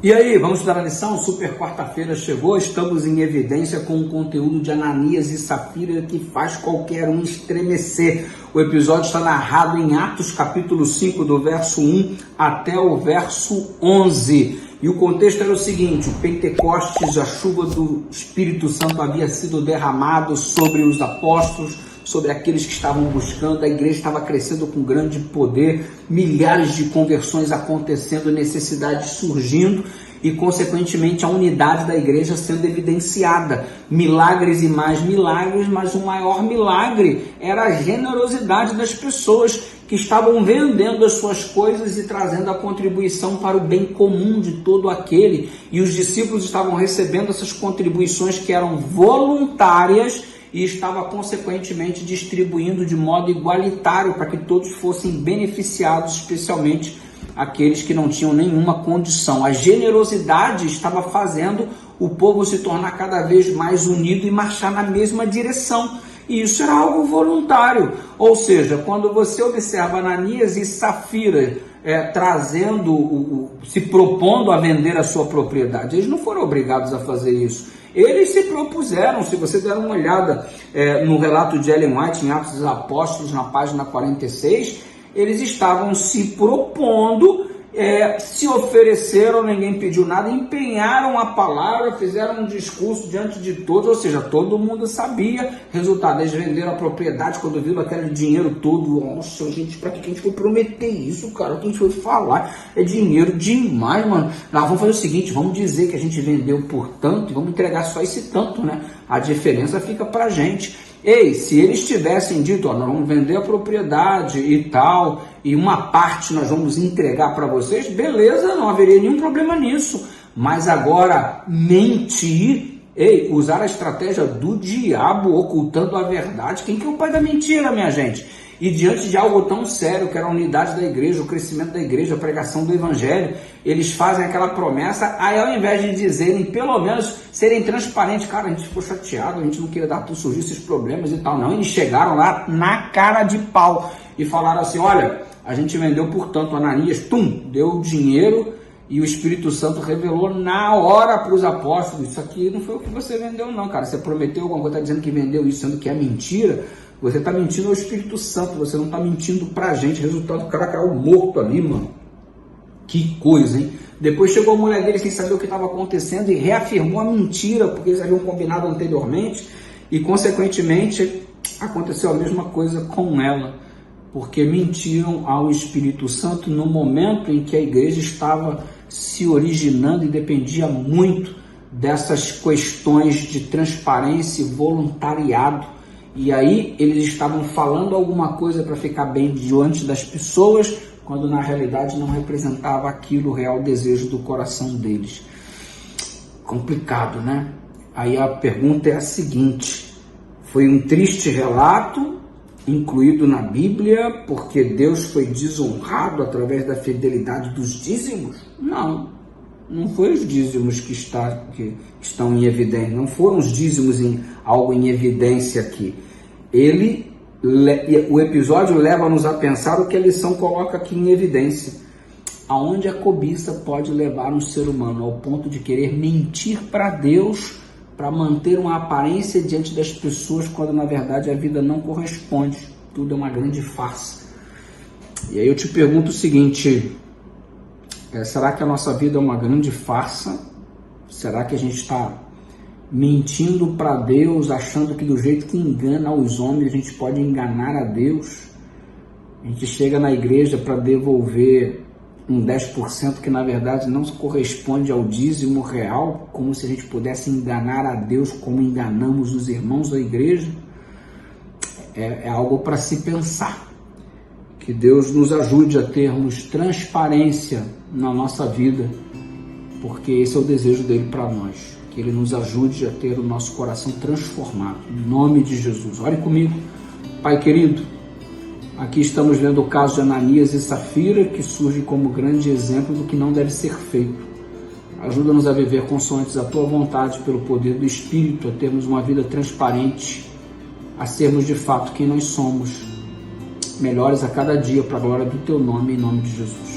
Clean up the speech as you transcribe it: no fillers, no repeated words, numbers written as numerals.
E aí, vamos estudar a lição? Super quarta-feira chegou, estamos em evidência com o conteúdo de Ananias e Safira que faz qualquer um estremecer. O episódio está narrado em Atos capítulo 5, do verso 1 até o verso 11. E o contexto era o seguinte: o Pentecostes, a chuva do Espírito Santo havia sido derramado sobre os apóstolos, sobre aqueles que estavam buscando, a igreja estava crescendo com grande poder, milhares de conversões acontecendo, necessidades surgindo e, consequentemente, a unidade da igreja sendo evidenciada. Milagres e mais milagres, mas o maior milagre era a generosidade das pessoas que estavam vendendo as suas coisas e trazendo a contribuição para o bem comum de todo aquele. E os discípulos estavam recebendo essas contribuições que eram voluntárias e estava consequentemente distribuindo de modo igualitário para que todos fossem beneficiados, especialmente aqueles que não tinham nenhuma condição. A generosidade estava fazendo o povo se tornar cada vez mais unido e marchar na mesma direção. E isso era algo voluntário. Ou seja, quando você observa Ananias e Safira se propondo a vender a sua propriedade, eles não foram obrigados a fazer isso. Eles se propuseram. Se você der uma olhada no relato de Ellen White, em Atos dos Apóstolos, na página 46, eles estavam se propondo, se ofereceram, ninguém pediu nada, empenharam a palavra, fizeram um discurso diante de todos, ou seja, todo mundo sabia. Resultado, eles venderam a propriedade quando viram aquele dinheiro todo. Nossa, gente, pra que a gente foi prometer isso, cara? O que a gente foi falar? É dinheiro demais, mano. Vamos fazer o seguinte, vamos dizer que a gente vendeu por tanto e vamos entregar só esse tanto, né? A diferença fica pra gente. Ei, se eles tivessem dito, nós vamos vender a propriedade e tal, e uma parte nós vamos entregar para vocês, beleza, não haveria nenhum problema nisso. Mas agora, mentir, usar a estratégia do diabo ocultando a verdade, quem que é o pai da mentira, minha gente? E diante de algo tão sério, que era a unidade da igreja, o crescimento da igreja, a pregação do evangelho, eles fazem aquela promessa, aí ao invés de dizerem, pelo menos serem transparentes, cara, a gente ficou chateado, a gente não queria dar para surgir esses problemas e tal, não, eles chegaram lá na cara de pau e falaram assim: olha, a gente vendeu por tanto. Ananias, deu o dinheiro e o Espírito Santo revelou na hora para os apóstolos: isso aqui não foi o que você vendeu não, cara, você prometeu alguma coisa, está dizendo que vendeu isso, sendo que é mentira. Você está mentindo ao Espírito Santo, você não está mentindo pra gente. Resultado, o cara caiu morto ali, mano. Que coisa, hein? Depois chegou a mulher dele sem saber o que estava acontecendo e reafirmou a mentira, porque eles haviam combinado anteriormente. E, consequentemente, aconteceu a mesma coisa com ela, porque mentiram ao Espírito Santo no momento em que a igreja estava se originando e dependia muito dessas questões de transparência e voluntariado. E aí eles estavam falando alguma coisa para ficar bem diante das pessoas, quando na realidade não representava aquilo, o real desejo do coração deles. Complicado, né? Aí a pergunta é a seguinte: foi um triste relato incluído na Bíblia porque Deus foi desonrado através da fidelidade dos dízimos? Não foi os dízimos que estão em evidência, não foram os dízimos algo em evidência aqui. O episódio leva-nos a pensar o que a lição coloca aqui em evidência. Aonde a cobiça pode levar um ser humano ao ponto de querer mentir para Deus, para manter uma aparência diante das pessoas, quando na verdade a vida não corresponde. Tudo é uma grande farsa. E aí eu te pergunto o seguinte: será que a nossa vida é uma grande farsa? Será que a gente está mentindo para Deus, achando que do jeito que engana os homens, a gente pode enganar a Deus? A gente chega na igreja para devolver um 10% que na verdade não corresponde ao dízimo real, como se a gente pudesse enganar a Deus como enganamos os irmãos da igreja. É algo para se pensar. Que Deus nos ajude a termos transparência na nossa vida, porque esse é o desejo dele para nós. Que ele nos ajude a ter o nosso coração transformado. Em nome de Jesus. Ore comigo. Pai querido, aqui estamos vendo o caso de Ananias e Safira, que surge como grande exemplo do que não deve ser feito. Ajuda-nos a viver consoantes à tua vontade, pelo poder do Espírito, a termos uma vida transparente, a sermos de fato quem nós somos, melhores a cada dia, para a glória do teu nome, em nome de Jesus.